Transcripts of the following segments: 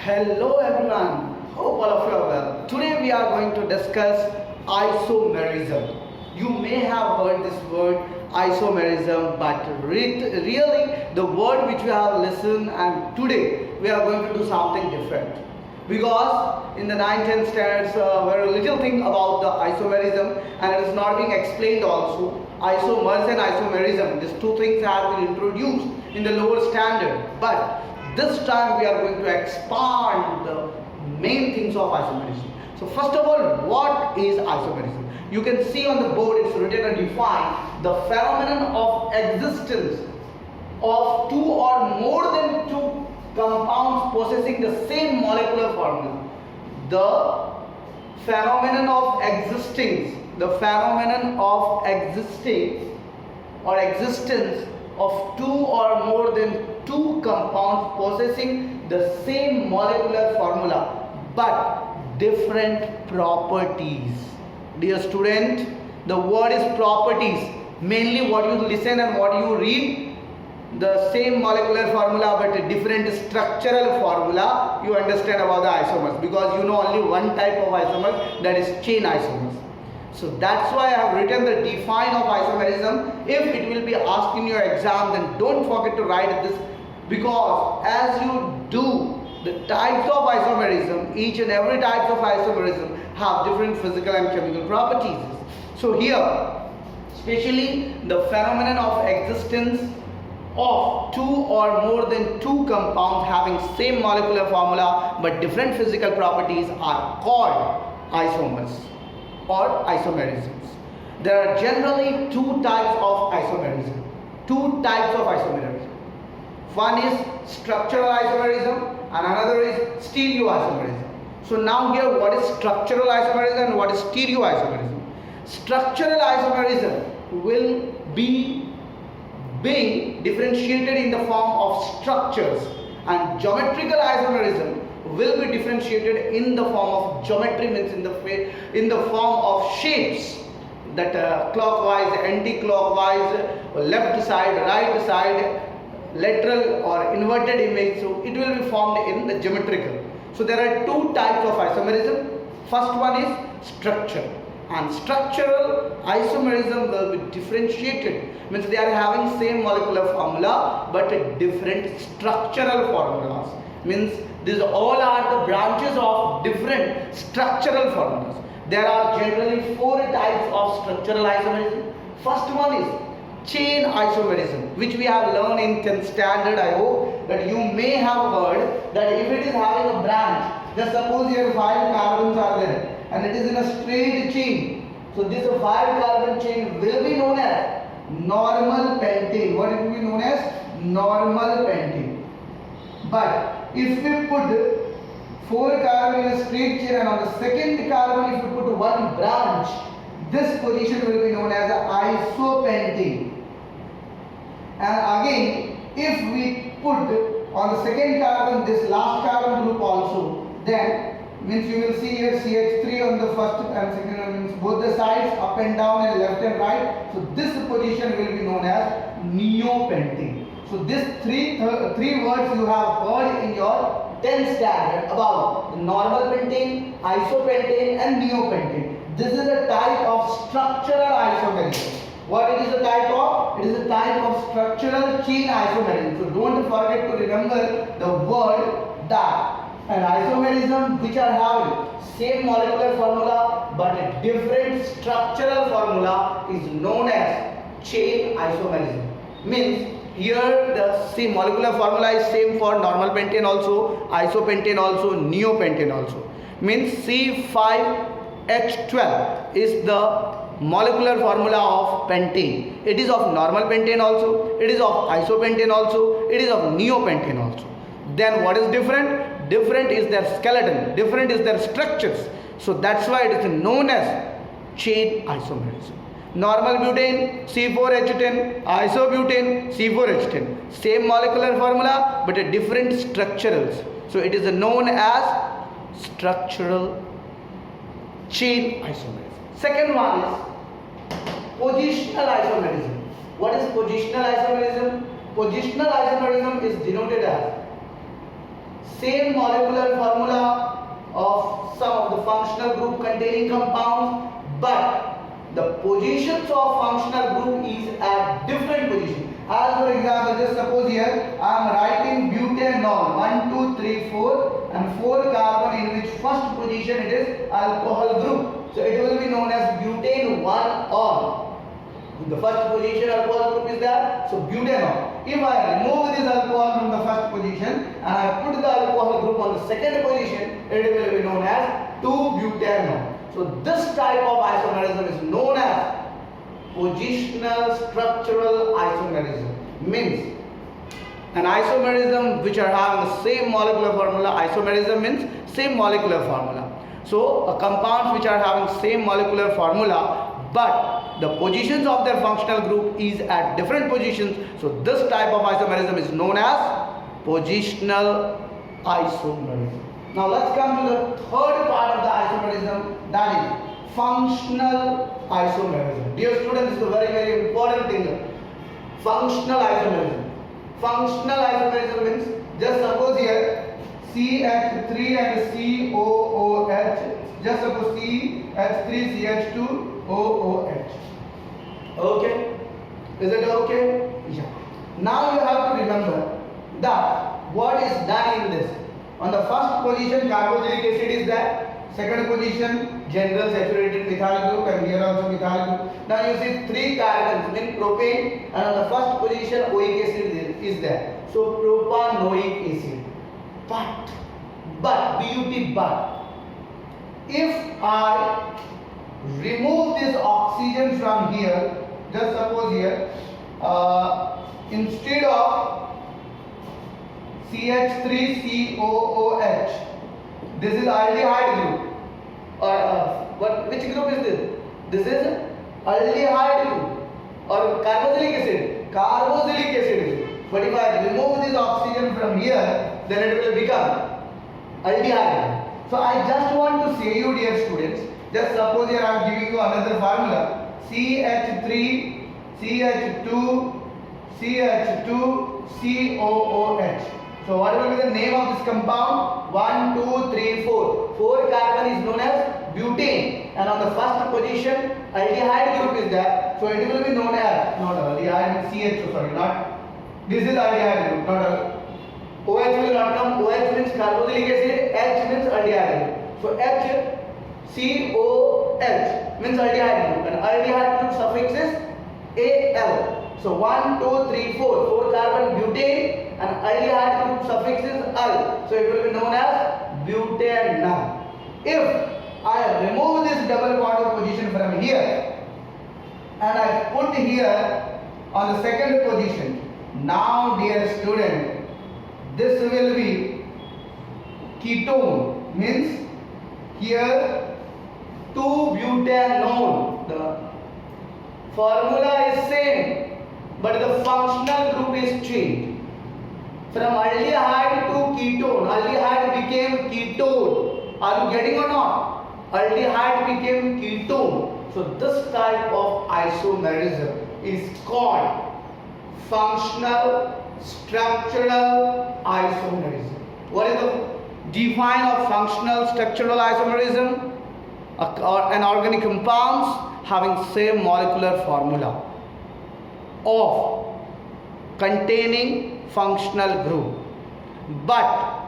Hello everyone, hope all of you are well. Today we are going to discuss isomerism. You may have heard this word isomerism, but really the word which we have listened, and today we are going to do something different. Because in the 9th, 10th standards, very little thing about the isomerism, and it is not being explained also. Isomers and isomerism, these two things have been introduced in the lower standard, but this time we are going to expand the main things of isomerism. So first of all, what is isomerism? You can see on the board it's written and defined the phenomenon of existence of two or more than two compounds possessing the same molecular formula. The phenomenon of existing or existence of two or more than two compounds possessing the same molecular formula but different properties. Dear student, the word is properties. Mainly what you listen and what you read, the same molecular formula but a different structural formula, you understand about the isomers, because you know only one type of isomers, that is chain isomers. So that's why I have written the define of isomerism. If it will be asked in your exam, then don't forget to write this, because as you do the types of isomerism, each and every type of isomerism have different physical and chemical properties. So here, especially the phenomenon of existence of two or more than two compounds having same molecular formula but different physical properties are called isomers or isomerisms. There are generally two types of isomerism. One is structural isomerism and another is stereoisomerism. So now here, what is structural isomerism and what is stereoisomerism? Structural isomerism will be being differentiated in the form of structures, and geometrical isomerism will be differentiated in the form of geometry, means in the form of shapes, that clockwise, anti-clockwise, left side, right side, lateral or inverted image. So it will be formed in the geometrical. So there are two types of isomerism. First one is structure, and structural isomerism will be differentiated, means they are having same molecular formula but different structural formulas, means these all are the branches of different structural formulas. There are generally four types of structural isomerism. First one is chain isomerism, which we have learned in 10th standard. I hope that you may have heard that if it is having a branch, just suppose here 5 carbons are there and it is in a straight chain, so this 5 carbon chain will be known as normal pentane. What it will be known as? Normal pentane. But if we put 4 carbon in a straight chain and on the second carbon if we put one branch, this position will be known as isopentane. And again, if we put on the second carbon this last carbon group also, then means you will see here CH3 on the first and second one, means both the sides up and down and left and right. So this position will be known as neopentane. So these three words you have heard in your 10th standard about normal pentane, isopentane and neopentane. This is a type of structural isomerism. What it is a type of? It is a type of structural chain isomerism. So don't forget to remember the word that an isomerism which are having same molecular formula but a different structural formula is known as chain isomerism. Means here the same molecular formula is same for normal pentane also, isopentane also, neopentane also. Means C5H12 is the molecular formula of pentane. It is of normal pentane also, it is of isopentane also, it is of neopentane also. Then what is different? Different is their skeleton, different is their structures. So that's why it is known as chain isomerism. Normal butane, C4H10, isobutane, C4H10. Same molecular formula but a different structurals. So it is known as structural chain isomerism. Second one is positional isomerism. What is positional isomerism? Positional isomerism is denoted as same molecular formula of some of the functional group containing compounds, but the positions of functional group is at different position. As for example, just suppose here I am writing butanol 1, 2, 3, 4 and 4 carbon, in which first position it is alcohol group. So it will be known as butane 1-ol. The first position alcohol group is there, so butanol. If I remove this alcohol from the first position and I put the alcohol group on the second position, it will be known as 2-butanol. So this type of isomerism is known as positional structural isomerism. Means an isomerism which are having the same molecular formula. Isomerism means same molecular formula. So a compounds which are having same molecular formula, but the positions of their functional group is at different positions. So this type of isomerism is known as positional isomerism. Now let's come to the third part of the isomerism, that is functional isomerism. Dear students, this is a very important thing. Functional isomerism. Functional isomerism means, just suppose here CH3 and COOH. Just suppose CH3 CH2OOH. Okay? Is it okay? Yeah. Now you have to remember that what is done in this. On the first position carboxylic acid is there. Second position general saturated methyl group, and here also methyl group. Now you see 3 carbons mean propane, and on the first position oic acid is there. So propanoic acid. But if I remove this oxygen from here, just suppose here instead of CH3COOH, this is aldehyde group. Which group is this? This is aldehyde group or carboxylic acid. Carboxylic acid. But if I remove this oxygen from here, then it will become aldehyde. So I just want to say you, dear students, just suppose here I am giving you another formula, CH3 CH2 CH2 COOH. So what will be the name of this compound? 1, 2, 3, 4. 4 carbon is known as butane, and on the first position aldehyde group is there. So it will be known as, not aldehyde, CH, sorry, not, this is aldehyde group, not OH will not come. OH means carboxylic acid, H means aldehyde. So H COH means aldehyde group, and aldehyde group suffix is Al. So 1, 2, 3, 4. 4 carbon butane, and aldehyde group suffix is al. So it will be known as butanol. If I remove this double bond position from here and I put here on the second position, now dear student, this will be ketone, means here 2-butanol. The formula is same, but the functional group is changed. From aldehyde to ketone, aldehyde became ketone. Are you getting or not? Aldehyde became ketone. So this type of isomerism is called functional structural isomerism. What is the define of functional structural isomerism? An organic compounds having same molecular formula of containing functional group, but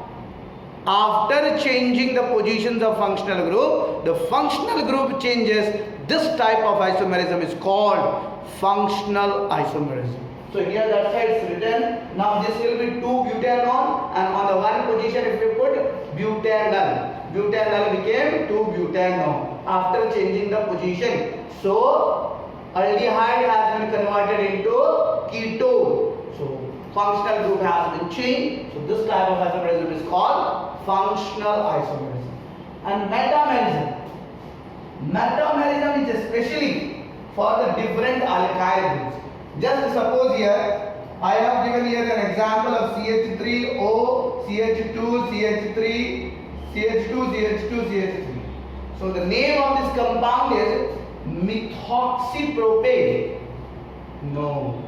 after changing the positions of functional group, the functional group changes. This type of isomerism is called functional isomerism. So here that side is written. Now this will be 2-butanol, and on the one position if we put butanol, butanol became 2-butanol after changing the position. So aldehyde has been converted into ketone. So functional group has been changed. So this type of isomerism is called functional isomerism. And metamerism. Metamerism is especially for the different alkyl groups. Just suppose here I have given here an example of CH3O, CH2, CH3, CH2, CH2, CH3. So the name of this compound is methoxypropane. No.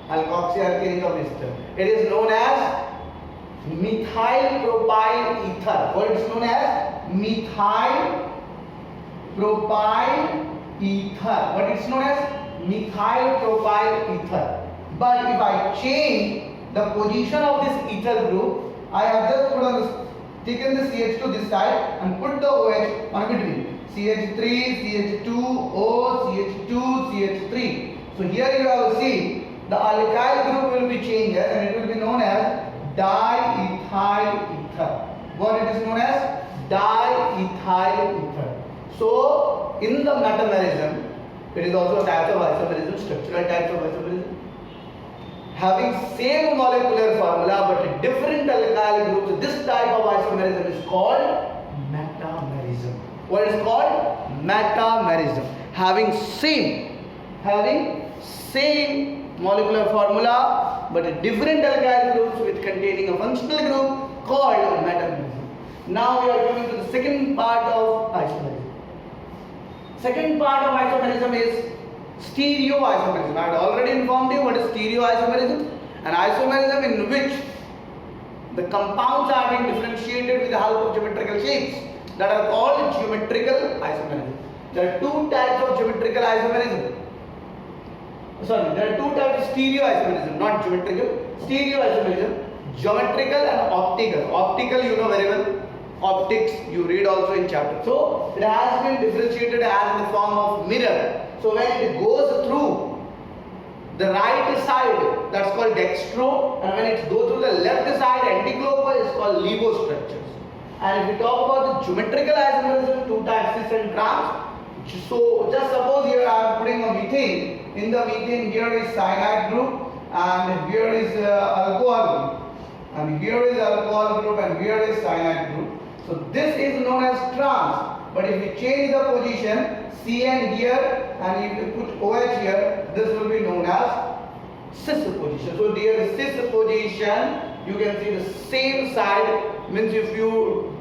Alkoxy alkane of ester. It is known as methyl propyl ether. What is known as methyl propyl ether. What is known as methyl propyl ether. But if I change the position of this ethyl group, I have just put on this, taken the CH2 this side and put the OH on between. CH3, CH2, O, CH2, CH3. So here you have seen the alkyl group will be changed and it will be known as diethyl ether. What it is known as? Diethyl ether. So in the metamerism, it is also a type of isomerism, structural type of isomerism. Having same molecular formula but different alkyl groups, this type of isomerism is called metamerism. What is called? Metamerism. Having same molecular formula but different alkyl groups with containing a functional group called metamerism. Now we are coming to the second part of isomerism. Second part of isomerism is stereoisomerism. I had already informed you what is stereoisomerism. An isomerism in which the compounds are being differentiated with the help of geometrical shapes that are called geometrical isomerism. There are two types of geometrical isomerism. There are two types of stereoisomerism, not geometrical. Stereoisomerism, geometrical and optical. Optical you know very well. Optics you read also in chapter. So it has been differentiated as in the form of mirror. So when it goes through the right side, that's called dextro, and when it goes through the left side, anticlockwise, it's called levo structures. And if we talk about the geometrical isomerism, two types, cis and trans. So just suppose here I am putting a methane. In the methane here is cyanide group and here is alcohol group. And here is alcohol group and here is cyanide group. So this is known as trans. But if we change the position, Cn here and if we put OH here, this will be known as cis position. So dear cis position, you can see the same side, means if you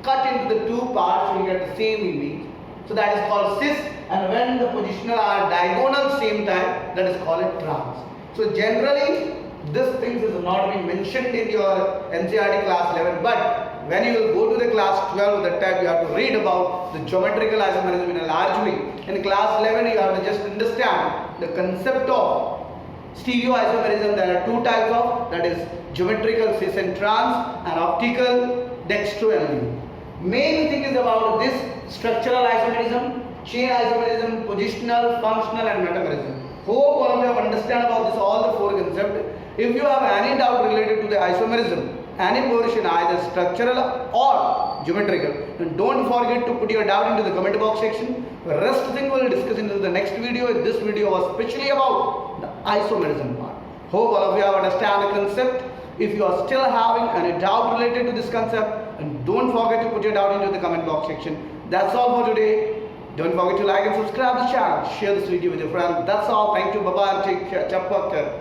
cut into the two parts, you get the same image. So that is called cis, and when the positional are diagonal same time, that is called trans. So generally, this things is not being mentioned in your NCERT class 11, but when you will go to the class 12, that time you have to read about the geometrical isomerism in a large way. In class 11, you have to just understand the concept of stereoisomerism. There are two types of, that is geometrical cis and trans, and optical dextro and levo. Main thing is about this structural isomerism, chain isomerism, positional, functional and metamerism. Hope all of you have understand about this, all the four concepts. If you have any doubt related to the isomerism, any portion either structural or geometrical, then don't forget to put your doubt into the comment box section. The rest thing we will discuss in the next video. This video was specially about the isomerism part. Hope all of you have understand the concept. If you are still having any doubt related to this concept, and don't forget to put your doubt into the comment box section. That's all for today. Don't forget to like and subscribe the channel. Share this video with your friends. That's all. Thank you. Bye bye and take care. Chapakar.